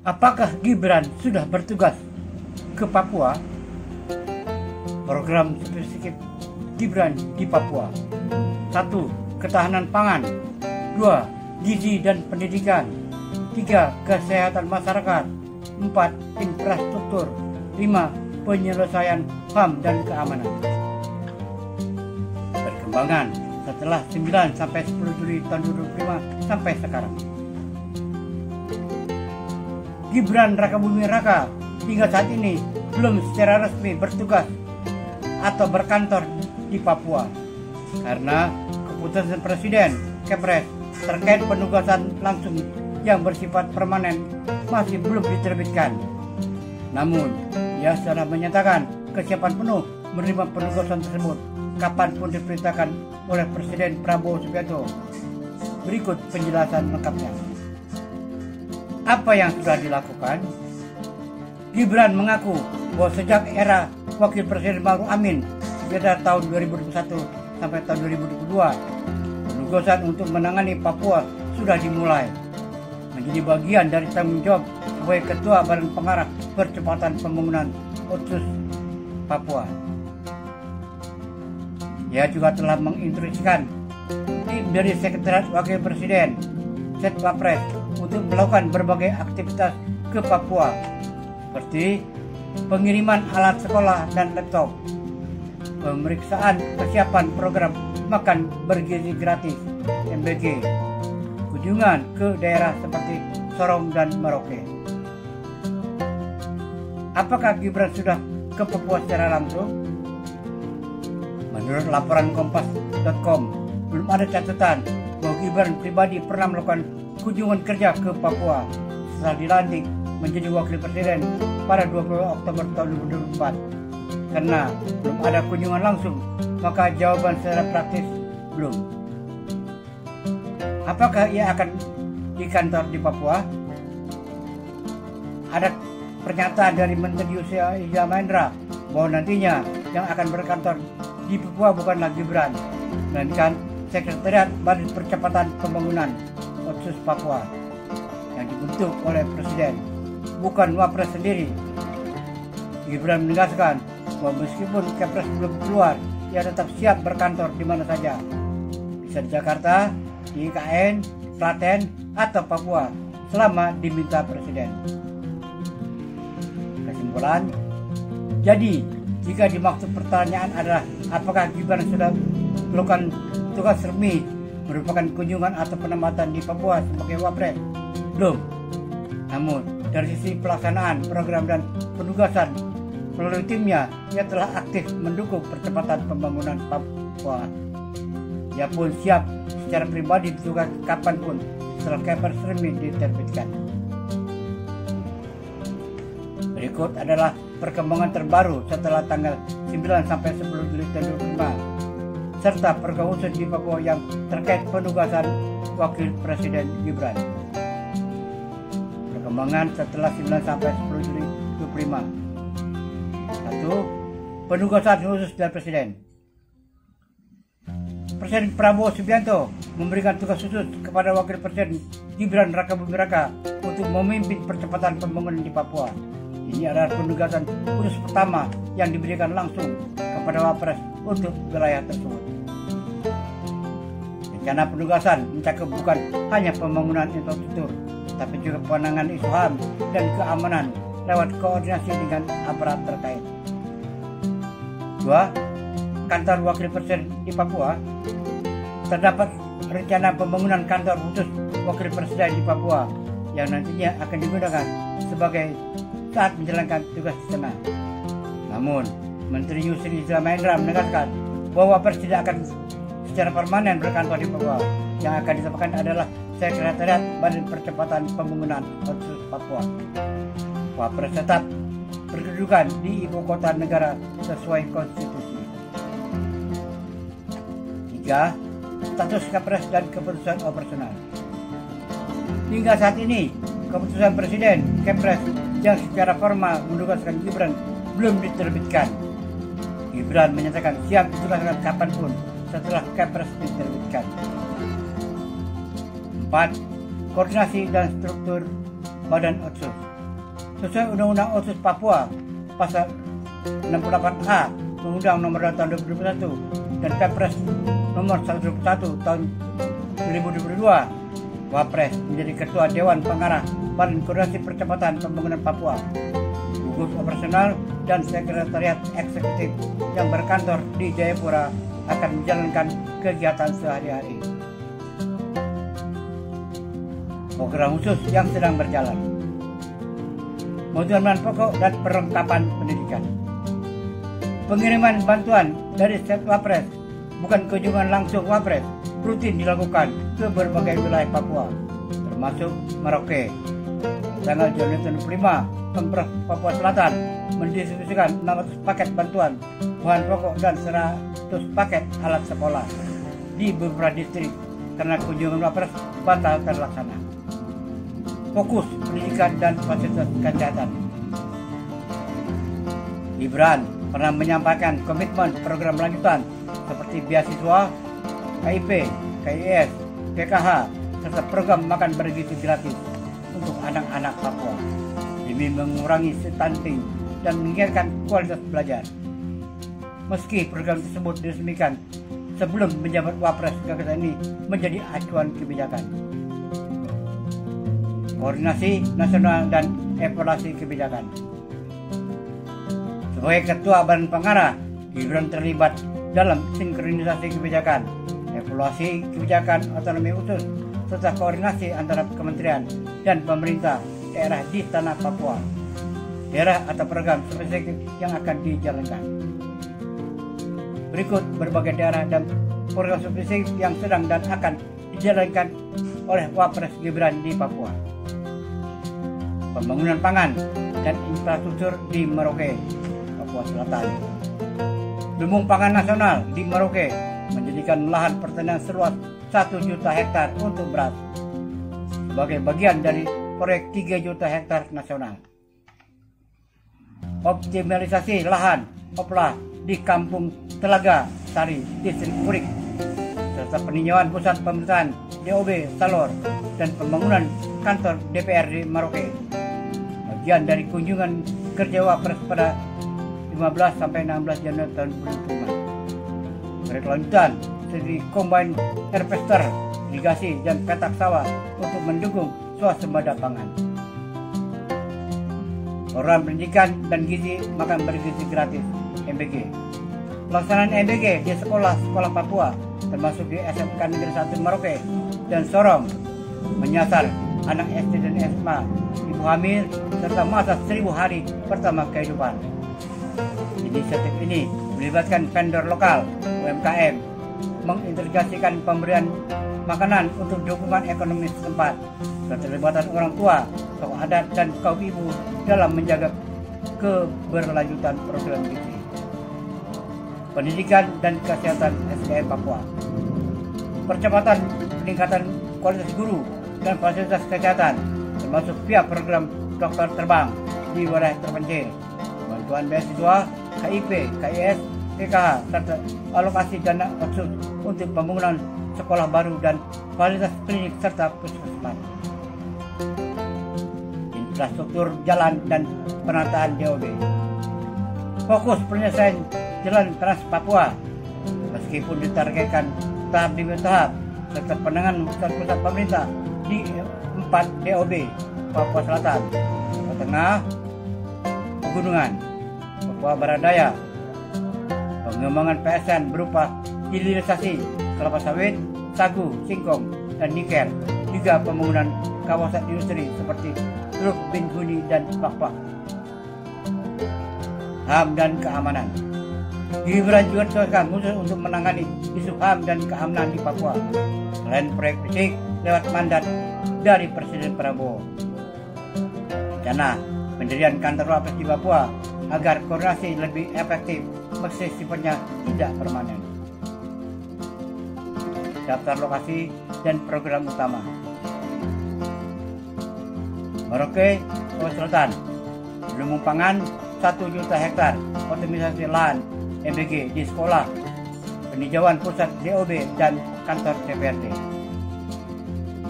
Apakah Gibran sudah bertugas ke Papua? Program spesifik Gibran di Papua: 1. Ketahanan pangan. 2. Gizi dan pendidikan. 3. Kesehatan masyarakat. 4. Infrastruktur. 5. Penyelesaian HAM dan keamanan. Perkembangan setelah 9 sampai 10 Juli tahun 2005 sampai sekarang. Gibran Rakabuming Raka hingga saat ini belum secara resmi bertugas atau berkantor di Papua karena keputusan Presiden Kepres terkait penugasan langsung yang bersifat permanen masih belum diterbitkan. Namun, ia sudah menyatakan kesiapan penuh menerima penugasan tersebut kapanpun diperintahkan oleh Presiden Prabowo Subianto. Berikut penjelasan lengkapnya. Apa yang sudah dilakukan? Gibran mengaku bahwa sejak era Wakil Presiden Ma'ruf Amin sekitar tahun 2021 sampai tahun 2022, penugasan untuk menangani Papua sudah dimulai, menjadi bagian dari tanggung jawab sebagai Ketua Badan Pengarah Percepatan Pembangunan Otsus Papua. Ia juga telah menginstruksikan tim dari Sekretariat Wakil Presiden Setwapres untuk melakukan berbagai aktivitas ke Papua seperti pengiriman alat sekolah dan laptop, pemeriksaan kesiapan program makan bergizi gratis MBG, kunjungan ke daerah seperti Sorong dan Merauke. Apakah Gibran sudah ke Papua secara langsung? Menurut laporan Kompas.com, belum ada catatan bahwa Gibran pribadi pernah melakukan kunjungan kerja ke Papua setelah dilantik menjadi Wakil Presiden pada 20 Oktober tahun 2024. Karena belum ada kunjungan langsung, maka jawaban secara praktis belum. Apakah ia akan di kantor di Papua? Ada pernyataan dari Menteri Yusril Mahendra bahwa nantinya yang akan berkantor di Papua bukanlah Gibran, melainkan Sekretariat Badan Percepatan Pembangunan Otsus Papua yang dibentuk oleh Presiden, bukan Wapres sendiri. Gibran menegaskan bahwa meskipun Kepres belum keluar, ia tetap siap berkantor di mana saja, bisa di Jakarta, di IKN, Klaten, atau Papua selama diminta Presiden. Kesimpulan, jadi jika dimaksud pertanyaan adalah apakah Gibran sudah melakukan tugas resmi merupakan kunjungan atau penempatan di Papua sebagai Wapres? Belum. Namun, dari sisi pelaksanaan program dan penugasan melalui timnya, ia telah aktif mendukung percepatan pembangunan Papua. Ia pun siap secara pribadi bertugas kapanpun setelah Kepres resmi diterbitkan. Berikut adalah perkembangan terbaru setelah tanggal 9 sampai 10 Juli 2005 serta program khusus di Papua yang terkait penugasan Wakil Presiden Gibran. Perkembangan setelah 9 sampai 10 Juli 2025. 1. Penugasan khusus dari Presiden. Presiden Prabowo Subianto memberikan tugas khusus kepada Wakil Presiden Gibran Rakabuming Raka untuk memimpin percepatan pembangunan di Papua. Ini adalah penugasan khusus pertama yang diberikan langsung kepada Wapres untuk wilayah tersebut. Rencana penugasan mencakup bukan hanya pembangunan infrastruktur, tapi juga penanganan isu HAM dan keamanan lewat koordinasi dengan aparat terkait. 2. Kantor Wakil Presiden di Papua. Terdapat rencana pembangunan kantor khusus Wakil Presiden di Papua yang nantinya akan digunakan sebagai saat menjalankan tugas di sana. Namun, Menteri Yusril Mahendra menegaskan bahwa Wapres tidak akan secara permanen berkantor di Papua. Yang akan ditempatkan adalah Sekretariat Badan Percepatan Pembangunan Otsus Papua. Wapres tetap berkedudukan di ibu kota negara sesuai konstitusi. 3. Status Kepres dan keputusan operasional. Hingga saat ini, keputusan Presiden Kepres yang secara formal menugaskan Gibran belum diterbitkan. Gibran menyatakan siap ditugaskan kapanpun setelah Kepres diterbitkan. 4. Koordinasi dan struktur Badan Otsus. sesuai Undang-Undang Otsus Papua Pasal 68A Undang Nomor 2 Tahun 2021 dan Kepres Nomor 121 Tahun 2022, Wapres menjadi Ketua Dewan Pengarah Badan Koordinasi Percepatan Pembangunan Papua, gugus operasional dan sekretariat eksekutif yang berkantor di Jayapura akan menjalankan kegiatan sehari-hari. Program khusus yang sedang berjalan. Bantuan pokok dan perlengkapan pendidikan. Pengiriman bantuan dari setiap Wapres, bukan kunjungan langsung Wapres, rutin dilakukan ke berbagai wilayah Papua, termasuk Merauke. Tanggal Januari 25, Pemprov Papua Selatan mendistribusikan 600 paket bantuan bahan pokok dan 100 paket alat sekolah di beberapa distrik karena kunjungan Wapres batal terlaksana. Fokus pendidikan dan fasilitas kesehatan. Gibran pernah menyampaikan komitmen program lanjutan seperti beasiswa, KIP, KIS, PKH, serta program makan bergizi gratis untuk anak-anak Papua demi mengurangi stunting dan meningkatkan kualitas belajar. Meski program tersebut diresmikan sebelum menjabat Wapres, gagasan ini menjadi acuan kebijakan. Koordinasi nasional dan evaluasi kebijakan. Sebagai Ketua Badan Pengarah, Gibran terlibat dalam sinkronisasi kebijakan, evaluasi kebijakan otonomi khusus, serta koordinasi antara kementerian dan pemerintah daerah di tanah Papua, daerah atau program spesifik yang akan dijalankan. Berikut berbagai daerah dan program spesifik yang sedang dan akan dijalankan oleh Wapres Gibran di Papua. Pembangunan pangan dan infrastruktur di Merauke, Papua Selatan. Lumbung pangan nasional di Merauke menjadikan lahan pertanian seluas 1 juta hektar untuk beras sebagai bagian dari proyek 3 juta hektar nasional. Optimalisasi lahan oplah di Kampung Telaga Sari, Distrik Purik, serta peninjauan pusat pemerintahan DOB Salor dan pembangunan kantor DPR di Merauke, bagian dari kunjungan kerja Wapres pada 15 sampai 16 Januari tahun 2005. Proyek lanjutan seperti Combine Harvester, irigasi dan petak sawah untuk mendukung swasembada pangan. Program pendidikan dan gizi makan bergizi gratis MBG. Pelaksanaan MBG di sekolah-sekolah Papua termasuk di SMK Negeri 1 Merauke dan Sorong menyasar anak SD dan SMA, ibu hamil, serta masa 1000 hari pertama kehidupan. Inisiatif ini melibatkan vendor lokal, UMKM, mengintegrasikan pemberian makanan untuk dukungan ekonomi setempat, keterlibatan orang tua, tokoh adat, dan kaum ibu dalam menjaga keberlanjutan program gizi. Pendidikan dan kesehatan SDM Papua. Percepatan peningkatan kualitas guru dan fasilitas kesehatan, termasuk via program dokter terbang di wilayah terpencil, bantuan beasiswa, KIP, KIS, PKH, serta alokasi dana otsus untuk pembangunan sekolah baru dan fasilitas klinik serta puskesmas. Infrastruktur jalan dan penataan DOB. Fokus penyelesaian jalan Trans Papua, meskipun ditargetkan tahap demi tahap, serta penanganan pusat-pusat pemerintah di 4 DOB Papua Selatan, Papua Tengah, Pegunungan, Papua Barat Daya. Pengembangan PSN berupa hilirisasi kelapa sawit, sagu, singkong, dan nikel, juga pembangunan kawasan industri seperti Teluk Bintuni dan Pakpak. HAM dan keamanan. Gibran juga ditugaskan khusus untuk menangani isu HAM dan keamanan di Papua, selain proyek fisik lewat mandat dari Presiden Prabowo. Rencana pendirian kantor Wapres di Papua agar koordinasi lebih efektif meski sifatnya tidak permanen. Daftar lokasi dan program utama. Merauke, Papua Selatan. Lumbung pangan 1 juta hektar, optimisasi lahan MBG di sekolah, peninjauan pusat DOB dan kantor DPRD.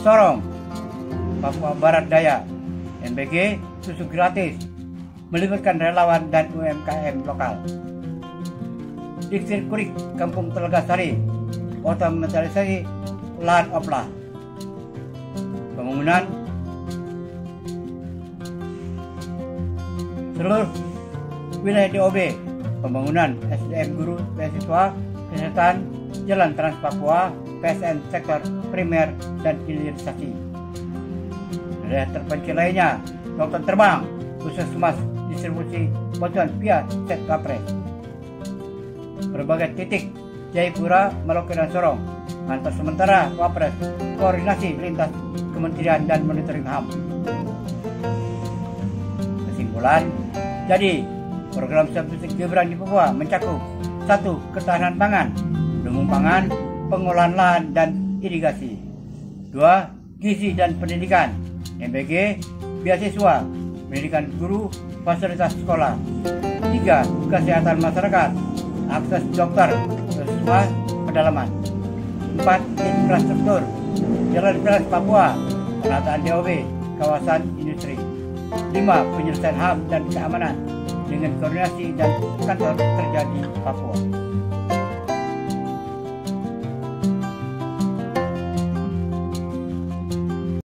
Sorong, Papua Barat Daya, MBG susu gratis melibatkan relawan dan UMKM lokal. Diksir Kurik Kampung Telagasari, otomatisasi lahan oplah, pembangunan seluruh wilayah DOB, pembangunan SDM guru, beasiswa, kesehatan, jalan Trans Papua, PSN sektor primer dan hilirisasi. Wilayah terpencil lainnya, nonton terbang, puskesmas, distribusi bantuan via set Kapres. Berbagai titik, Jayapura, Merauke dan Sorong, antar sementara Wapres, koordinasi lintas kementerian dan monitoring HAM. Kesimpulan, jadi program subsidi Gibran di Papua mencakup 1. Ketahanan pangan, lumbung pangan, pengolahan lahan dan irigasi. 2. Gizi dan pendidikan, MBG, beasiswa, pendidikan guru, fasilitas sekolah. 3. Kesehatan masyarakat, akses dokter, puskesmas, pedalaman. 4. Infrastruktur, jalan Trans Papua, penataan DOB, kawasan industri. 5. Penyelesaian HAM dan keamanan dengan koordinasi dan kantor kerja di Papua.